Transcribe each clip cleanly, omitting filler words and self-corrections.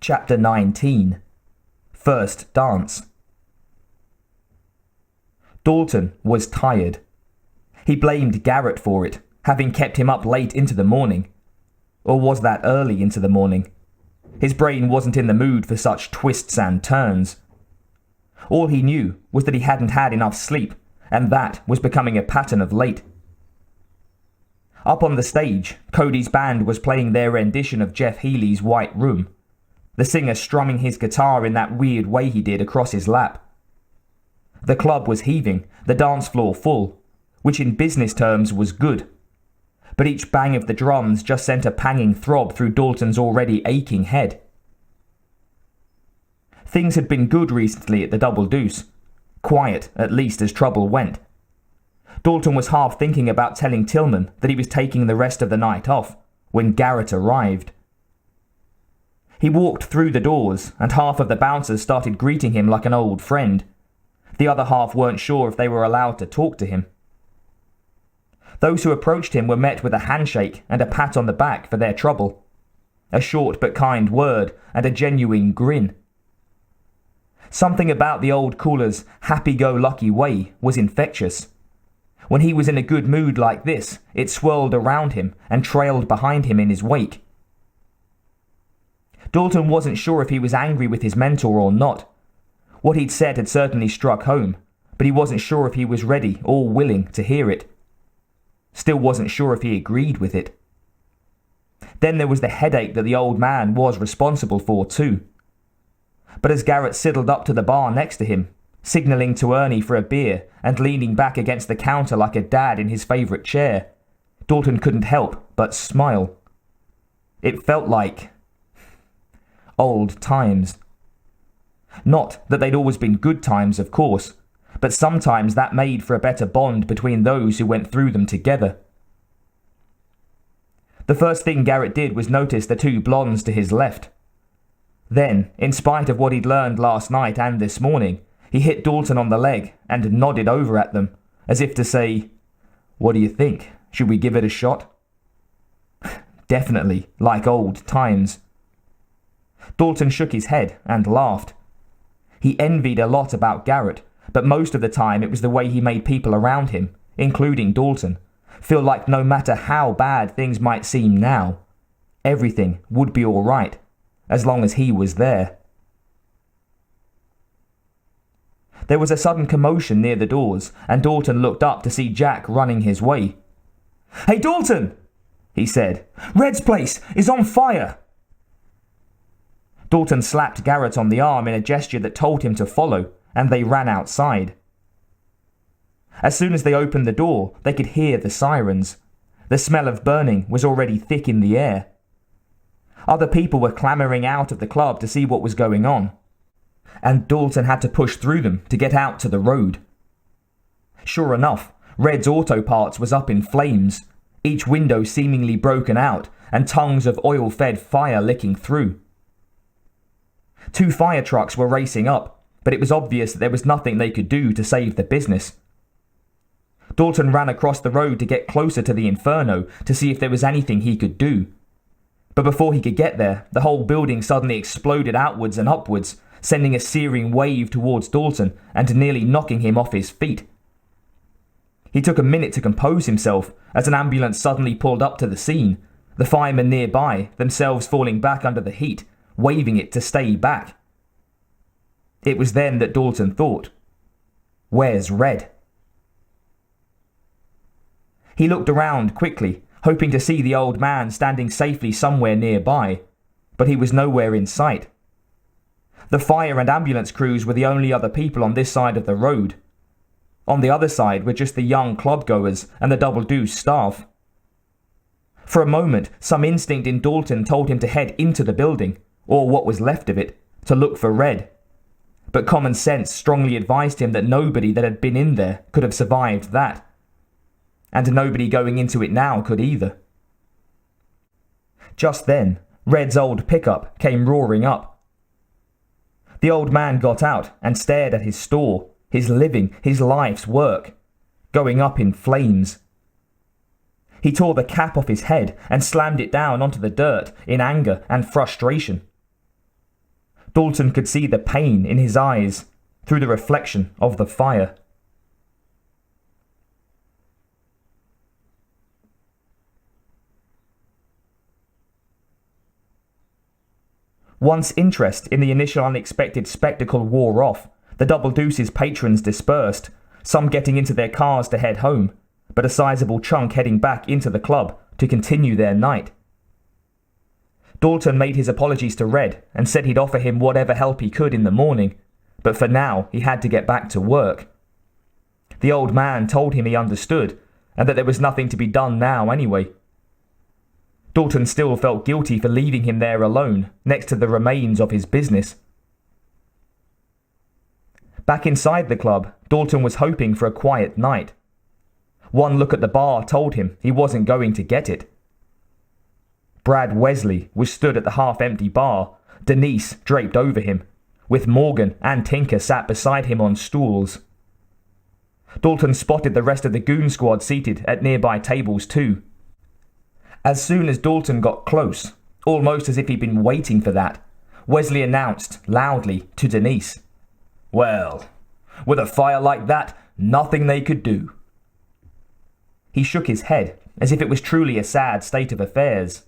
Chapter 19. First Dance. Dalton was tired. He blamed Garrett for it, having kept him up late into the morning. Or was that early into the morning? His brain wasn't in the mood for such twists and turns. All he knew was that he hadn't had enough sleep, and that was becoming a pattern of late. Up on the stage, Cody's band was playing their rendition of Jeff Healey's White Room, the singer strumming his guitar in that weird way he did across his lap. The club was heaving, the dance floor full, which in business terms was good. But each bang of the drums just sent a panging throb through Dalton's already aching head. Things had been good recently at the Double Deuce. Quiet, at least, as trouble went. Dalton was half thinking about telling Tillman that he was taking the rest of the night off, when Garrett arrived. He walked through the doors, and half of the bouncers started greeting him like an old friend. The other half weren't sure if they were allowed to talk to him. Those who approached him were met with a handshake and a pat on the back for their trouble, a short but kind word and a genuine grin. Something about the old cooler's happy-go-lucky way was infectious. When he was in a good mood like this, it swirled around him and trailed behind him in his wake. Dalton wasn't sure if he was angry with his mentor or not. What he'd said had certainly struck home, but he wasn't sure if he was ready or willing to hear it. Still wasn't sure if he agreed with it. Then there was the headache that the old man was responsible for too. But as Garrett sidled up to the bar next to him, signalling to Ernie for a beer and leaning back against the counter like a dad in his favourite chair, Dalton couldn't help but smile. It felt like old times. Not that they'd always been good times, of course, but sometimes that made for a better bond between those who went through them together. The first thing Garrett did was notice the two blondes to his left. Then, in spite of what he'd learned last night and this morning, he hit Dalton on the leg and nodded over at them, as if to say, "What do you think? Should we give it a shot?" Definitely like old times. Dalton shook his head and laughed. He envied a lot about Garrett, but most of the time it was the way he made people around him, including Dalton, feel like no matter how bad things might seem now, everything would be all right, as long as he was there. There was a sudden commotion near the doors, and Dalton looked up to see Jack running his way. "Hey, Dalton!" he said. "Red's place is on fire!" Dalton slapped Garrett on the arm in a gesture that told him to follow, and they ran outside. As soon as they opened the door, they could hear the sirens. The smell of burning was already thick in the air. Other people were clamoring out of the club to see what was going on, and Dalton had to push through them to get out to the road. Sure enough, Red's Auto Parts was up in flames, each window seemingly broken out, and tongues of oil-fed fire licking through. 2 fire trucks were racing up, but it was obvious that there was nothing they could do to save the business. Dalton ran across the road to get closer to the inferno to see if there was anything he could do. But before he could get there, the whole building suddenly exploded outwards and upwards, sending a searing wave towards Dalton and nearly knocking him off his feet. He took a minute to compose himself as an ambulance suddenly pulled up to the scene, the firemen nearby, themselves falling back under the heat, waving it to stay back. It was then that Dalton thought, "Where's Red?" He looked around quickly, hoping to see the old man standing safely somewhere nearby, but he was nowhere in sight. The fire and ambulance crews were the only other people on this side of the road. On the other side were just the young clubgoers and the Double Deuce staff. For a moment, some instinct in Dalton told him to head into the building, or what was left of it, to look for Red. But common sense strongly advised him that nobody that had been in there could have survived that. And nobody going into it now could either. Just then, Red's old pickup came roaring up. The old man got out and stared at his store, his living, his life's work, going up in flames. He tore the cap off his head and slammed it down onto the dirt in anger and frustration. Dalton could see the pain in his eyes through the reflection of the fire. Once interest in the initial unexpected spectacle wore off, the Double Deuce's patrons dispersed, some getting into their cars to head home, but a sizable chunk heading back into the club to continue their night. Dalton made his apologies to Red and said he'd offer him whatever help he could in the morning, but for now he had to get back to work. The old man told him he understood, and that there was nothing to be done now anyway. Dalton still felt guilty for leaving him there alone, next to the remains of his business. Back inside the club, Dalton was hoping for a quiet night. One look at the bar told him he wasn't going to get it. Brad Wesley was stood at the half-empty bar, Denise draped over him, with Morgan and Tinker sat beside him on stools. Dalton spotted the rest of the goon squad seated at nearby tables too. As soon as Dalton got close, almost as if he'd been waiting for that, Wesley announced loudly to Denise, "Well, with a fire like that, nothing they could do." He shook his head, as if it was truly a sad state of affairs.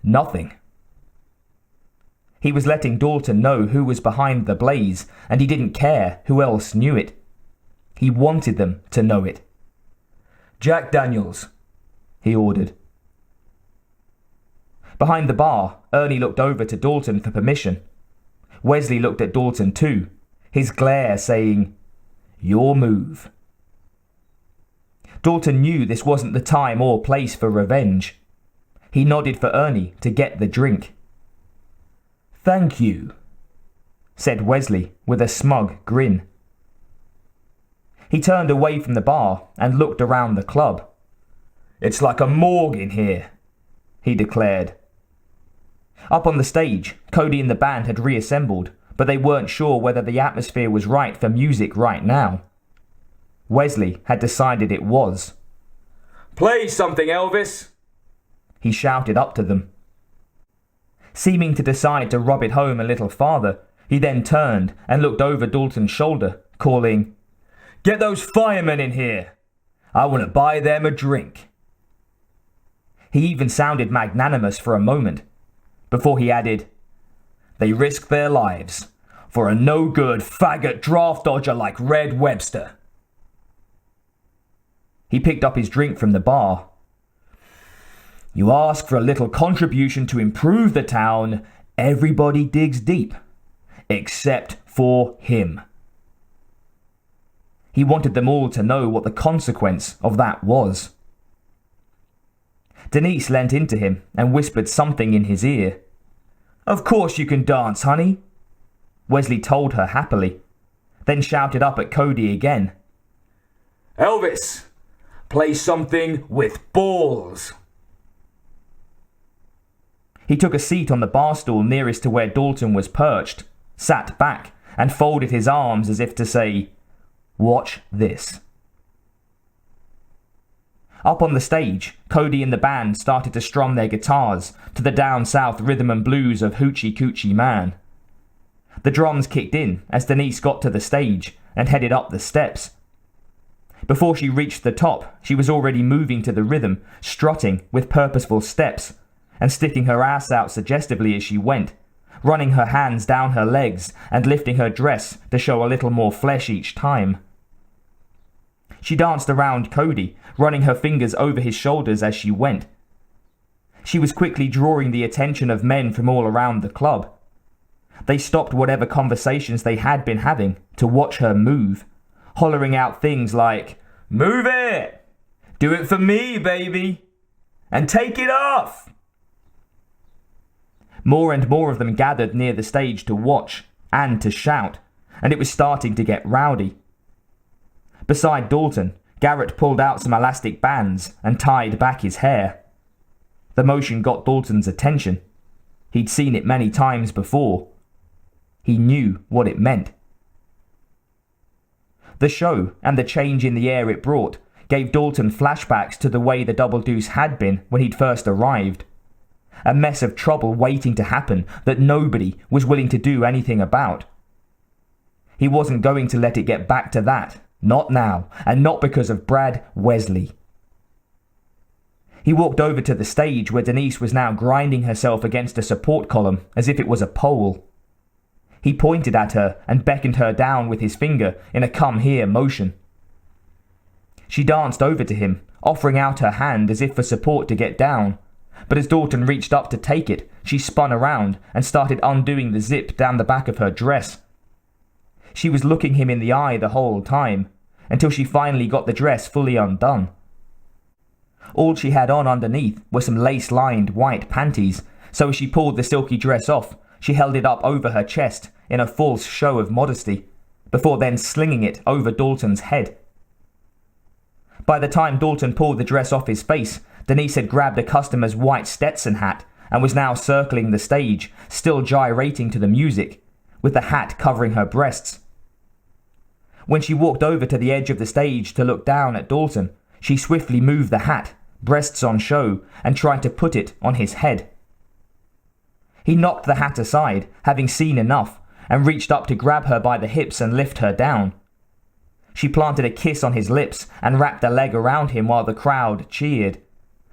Nothing. He was letting Dalton know who was behind the blaze, and he didn't care who else knew it. He wanted them to know it. "Jack Daniels," he ordered. Behind the bar, Ernie looked over to Dalton for permission. Wesley looked at Dalton too, his glare saying, "Your move." Dalton knew this wasn't the time or place for revenge. He nodded for Ernie to get the drink. "Thank you," said Wesley with a smug grin. He turned away from the bar and looked around the club. "It's like a morgue in here," he declared. Up on the stage, Cody and the band had reassembled, but they weren't sure whether the atmosphere was right for music right now. Wesley had decided it was. "Play something, Elvis," he shouted up to them. Seeming to decide to rub it home a little farther, he then turned and looked over Dalton's shoulder, calling, "Get those firemen in here. I want to buy them a drink." He even sounded magnanimous for a moment, before he added, "They risk their lives for a no-good faggot draft dodger like Red Webster." He picked up his drink from the bar. "You ask for a little contribution to improve the town, everybody digs deep, except for him." He wanted them all to know what the consequence of that was. Denise leant into him and whispered something in his ear. "Of course you can dance, honey," Wesley told her happily, then shouted up at Cody again. "Elvis, play something with balls." He took a seat on the bar stool nearest to where Dalton was perched, sat back, and folded his arms as if to say, "Watch this." Up on the stage, Cody and the band started to strum their guitars to the down-south rhythm and blues of Hoochie Coochie Man. The drums kicked in as Denise got to the stage and headed up the steps. Before she reached the top, she was already moving to the rhythm, strutting with purposeful steps, and sticking her ass out suggestively as she went, running her hands down her legs and lifting her dress to show a little more flesh each time. She danced around Cody, running her fingers over his shoulders as she went. She was quickly drawing the attention of men from all around the club. They stopped whatever conversations they had been having to watch her move, hollering out things like, "Move it! Do it for me, baby! And take it off!" More and more of them gathered near the stage to watch and to shout, and it was starting to get rowdy. Beside Dalton, Garrett pulled out some elastic bands and tied back his hair. The motion got Dalton's attention. He'd seen it many times before. He knew what it meant. The show and the change in the air it brought gave Dalton flashbacks to the way the Double Deuce had been when he'd first arrived. a mess of trouble waiting to happen that nobody was willing to do anything about. He wasn't going to let it get back to that, not now, and not because of Brad Wesley. He walked over to the stage where Denise was now grinding herself against a support column as if it was a pole. He pointed at her and beckoned her down with his finger in a come here motion. She danced over to him, offering out her hand as if for support to get down, but as Dalton reached up to take it, she spun around and started undoing the zip down the back of her dress. She was looking him in the eye the whole time, until she finally got the dress fully undone. All she had on underneath were some lace-lined white panties, so as she pulled the silky dress off, she held it up over her chest in a false show of modesty, before then slinging it over Dalton's head. By the time Dalton pulled the dress off his face, Denise had grabbed a customer's white Stetson hat and was now circling the stage, still gyrating to the music, with the hat covering her breasts. When she walked over to the edge of the stage to look down at Dalton, she swiftly moved the hat, breasts on show, and tried to put it on his head. He knocked the hat aside, having seen enough, and reached up to grab her by the hips and lift her down. She planted a kiss on his lips and wrapped a leg around him while the crowd cheered,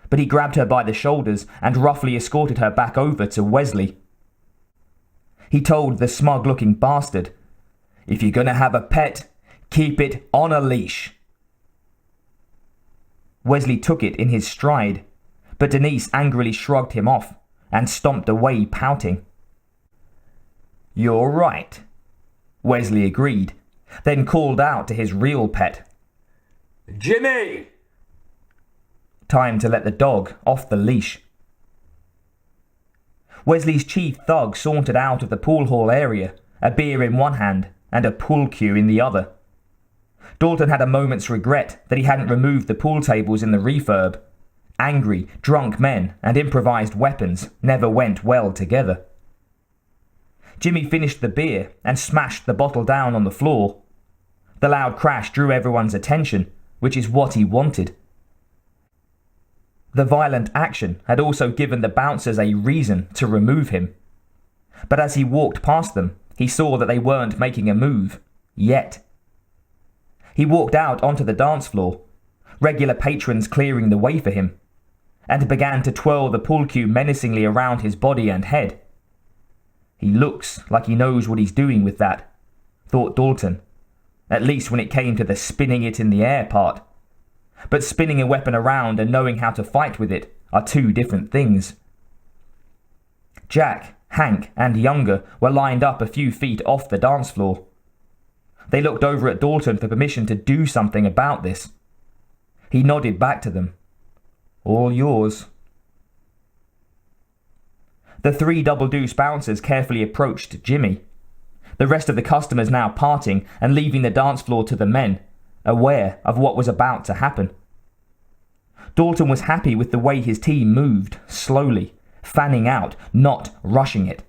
but he grabbed her by the shoulders and roughly escorted her back over to Wesley. He told the smug-looking bastard, "If you're gonna have a pet, keep it on a leash." Wesley took it in his stride, but Denise angrily shrugged him off and stomped away pouting. "You're right," Wesley agreed, then called out to his real pet, "Jimmy!" Time to let the dog off the leash. Wesley's chief thug sauntered out of the pool hall area, a beer in one hand and a pool cue in the other. Dalton had a moment's regret that he hadn't removed the pool tables in the refurb. Angry, drunk men and improvised weapons never went well together. Jimmy finished the beer and smashed the bottle down on the floor. The loud crash drew everyone's attention, which is what he wanted. The violent action had also given the bouncers a reason to remove him. But as he walked past them, he saw that they weren't making a move, yet. He walked out onto the dance floor, regular patrons clearing the way for him, and began to twirl the pool cue menacingly around his body and head. He looks like he knows what he's doing with that, thought Dalton, at least when it came to the spinning it in the air part. But spinning a weapon around and knowing how to fight with it are two different things. Jack, Hank, and Younger were lined up a few feet off the dance floor. They looked over at Dalton for permission to do something about this. He nodded back to them. "All yours." The three double deuce bouncers carefully approached Jimmy, the rest of the customers now parting and leaving the dance floor to the men, aware of what was about to happen. Dalton was happy with the way his team moved, slowly, fanning out, not rushing it.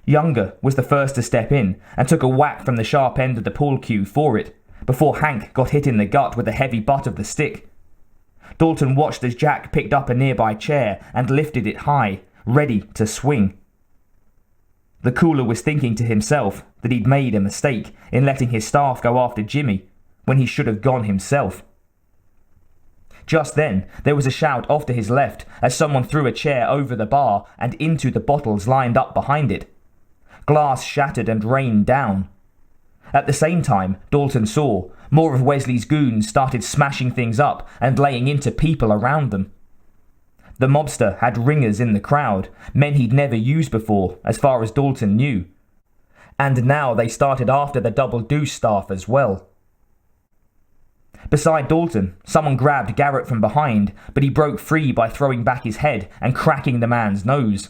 Younger was the first to step in and took a whack from the sharp end of the pool cue for it, before Hank got hit in the gut with the heavy butt of the stick. Dalton watched as Jack picked up a nearby chair and lifted it high, ready to swing. The cooler was thinking to himself that he'd made a mistake in letting his staff go after Jimmy when he should have gone himself. Just then, there was a shout off to his left as someone threw a chair over the bar and into the bottles lined up behind it. Glass shattered and rained down. At the same time, Dalton saw more of Wesley's goons started smashing things up and laying into people around them. The mobster had ringers in the crowd, men he'd never used before, as far as Dalton knew. And now they started after the double deuce staff as well. Beside Dalton, someone grabbed Garrett from behind, but he broke free by throwing back his head and cracking the man's nose.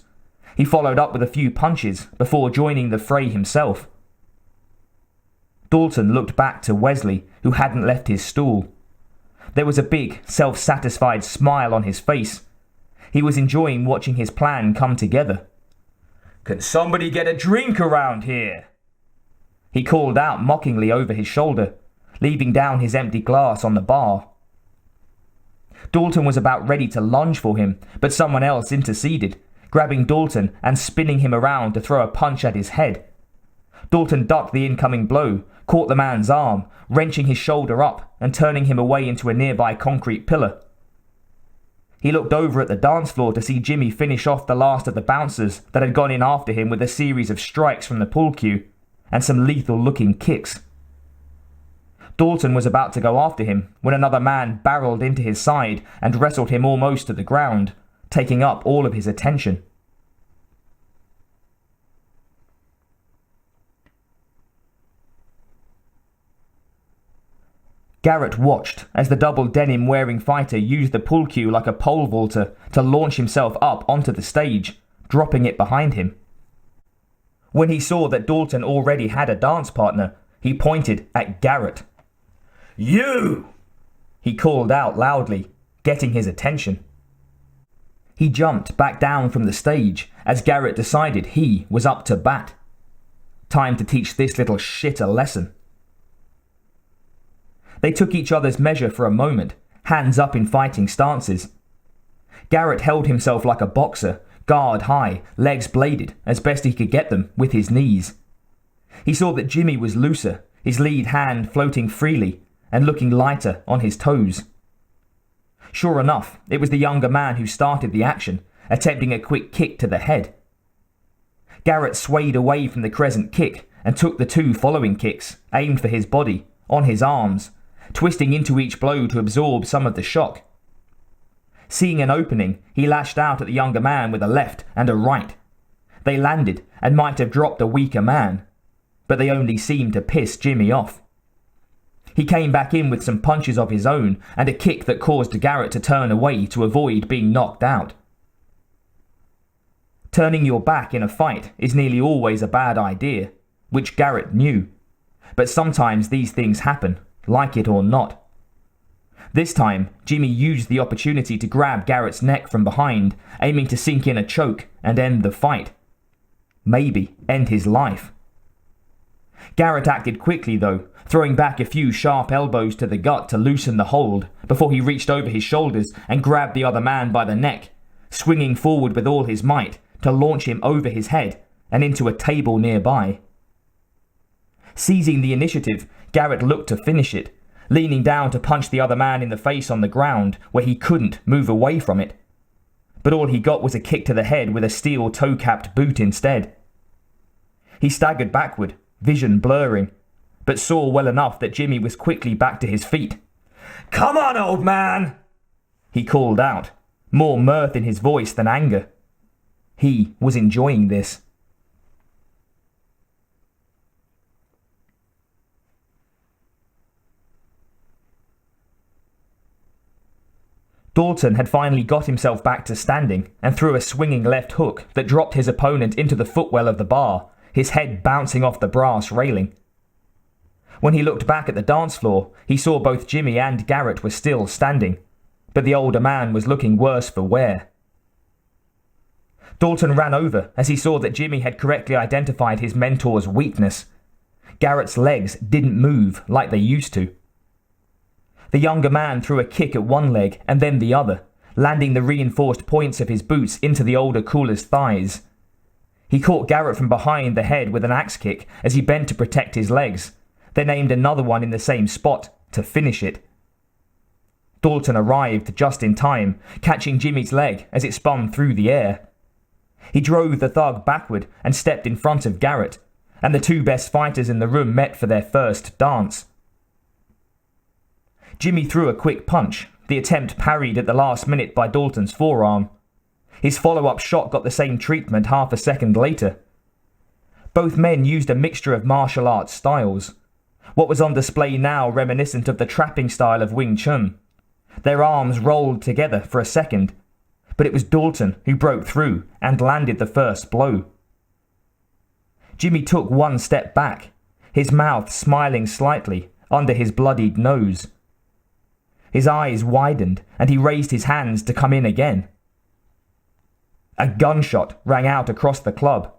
He followed up with a few punches before joining the fray himself. Dalton looked back to Wesley, who hadn't left his stool. There was a big, self-satisfied smile on his face. He was enjoying watching his plan come together. "Can somebody get a drink around here?" He called out mockingly over his shoulder, leaving down his empty glass on the bar. Dalton was about ready to lunge for him, but someone else interceded, grabbing Dalton and spinning him around to throw a punch at his head. Dalton ducked the incoming blow, caught the man's arm, wrenching his shoulder up and turning him away into a nearby concrete pillar. He looked over at the dance floor to see Jimmy finish off the last of the bouncers that had gone in after him with a series of strikes from the pool cue and some lethal-looking kicks. Dalton was about to go after him when another man barreled into his side and wrestled him almost to the ground, taking up all of his attention. Garrett watched as the double denim-wearing fighter used the pull cue like a pole vaulter to launch himself up onto the stage, dropping it behind him. When he saw that Dalton already had a dance partner, he pointed at Garrett. "You!" he called out loudly, getting his attention. He jumped back down from the stage as Garrett decided he was up to bat. Time to teach this little shit a lesson. They took each other's measure for a moment, hands up in fighting stances. Garrett held himself like a boxer, guard high, legs bladed, as best he could get them with his knees. He saw that Jimmy was looser, his lead hand floating freely and looking lighter on his toes. Sure enough, it was the younger man who started the action, attempting a quick kick to the head. Garrett swayed away from the crescent kick and took the two following kicks, aimed for his body, on his arms, twisting into each blow to absorb some of the shock. Seeing an opening, he lashed out at the younger man with a left and a right. They landed and might have dropped a weaker man, but they only seemed to piss Jimmy off. He came back in with some punches of his own and a kick that caused Garrett to turn away to avoid being knocked out. Turning your back in a fight is nearly always a bad idea, which Garrett knew. But sometimes these things happen, like it or not. This time, Jimmy used the opportunity to grab Garrett's neck from behind, aiming to sink in a choke and end the fight. Maybe end his life. Garrett acted quickly though, throwing back a few sharp elbows to the gut to loosen the hold before he reached over his shoulders and grabbed the other man by the neck, swinging forward with all his might to launch him over his head and into a table nearby. Seizing the initiative, Garrett looked to finish it, leaning down to punch the other man in the face on the ground where he couldn't move away from it. But all he got was a kick to the head with a steel toe-capped boot instead. He staggered backward, vision blurring, but saw well enough that Jimmy was quickly back to his feet. "Come on, old man!" he called out, more mirth in his voice than anger. He was enjoying this. Dalton had finally got himself back to standing and threw a swinging left hook that dropped his opponent into the footwell of the bar, his head bouncing off the brass railing. When he looked back at the dance floor, he saw both Jimmy and Garrett were still standing, but the older man was looking worse for wear. Dalton ran over as he saw that Jimmy had correctly identified his mentor's weakness. Garrett's legs didn't move like they used to. The younger man threw a kick at one leg and then the other, landing the reinforced points of his boots into the older cooler's thighs. He caught Garrett from behind the head with an axe kick as he bent to protect his legs, then aimed another one in the same spot to finish it. Dalton arrived just in time, catching Jimmy's leg as it spun through the air. He drove the thug backward and stepped in front of Garrett, and the two best fighters in the room met for their first dance. Jimmy threw a quick punch, the attempt parried at the last minute by Dalton's forearm. His follow-up shot got the same treatment half a second later. Both men used a mixture of martial arts styles. What was on display now reminiscent of the trapping style of Wing Chun. Their arms rolled together for a second, but it was Dalton who broke through and landed the first blow. Jimmy took one step back, his mouth smiling slightly under his bloodied nose. His eyes widened and he raised his hands to come in again. A gunshot rang out across the club.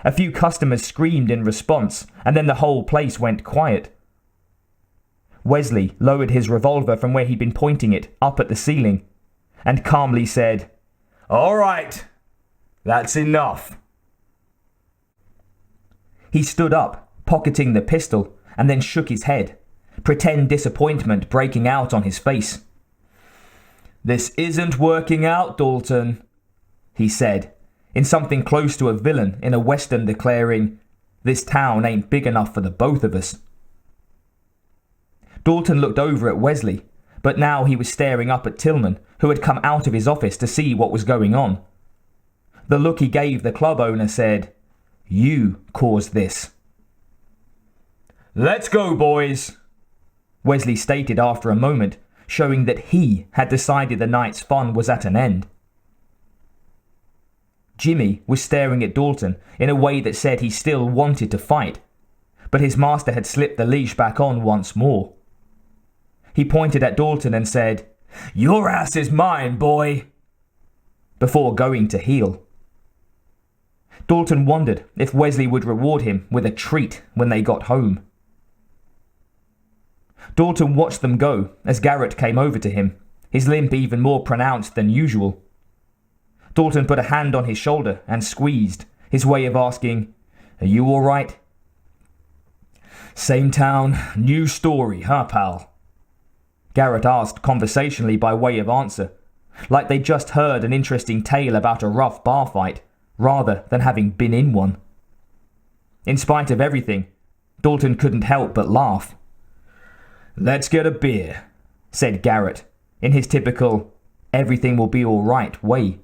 A few customers screamed in response, and then the whole place went quiet. Wesley lowered his revolver from where he'd been pointing it up at the ceiling and calmly said, "All right, that's enough." He stood up, pocketing the pistol, and then shook his head, pretend disappointment breaking out on his face. "This isn't working out, Dalton," he said, in something close to a villain in a western declaring, "This town ain't big enough for the both of us." Dalton looked over at Wesley, but now he was staring up at Tillman, who had come out of his office to see what was going on. The look he gave the club owner said, "You caused this." "Let's go, boys," Wesley stated after a moment, showing that he had decided the night's fun was at an end. Jimmy was staring at Dalton in a way that said he still wanted to fight, but his master had slipped the leash back on once more. He pointed at Dalton and said, "Your ass is mine, boy," before going to heel. Dalton wondered if Wesley would reward him with a treat when they got home. Dalton watched them go as Garrett came over to him, his limp even more pronounced than usual. Dalton put a hand on his shoulder and squeezed, his way of asking, "Are you all right?" "Same town, new story, huh, pal?" Garrett asked conversationally by way of answer, like they'd just heard an interesting tale about a rough bar fight, rather than having been in one. In spite of everything, Dalton couldn't help but laugh. "Let's get a beer," said Garrett, in his typical, everything will be all right way.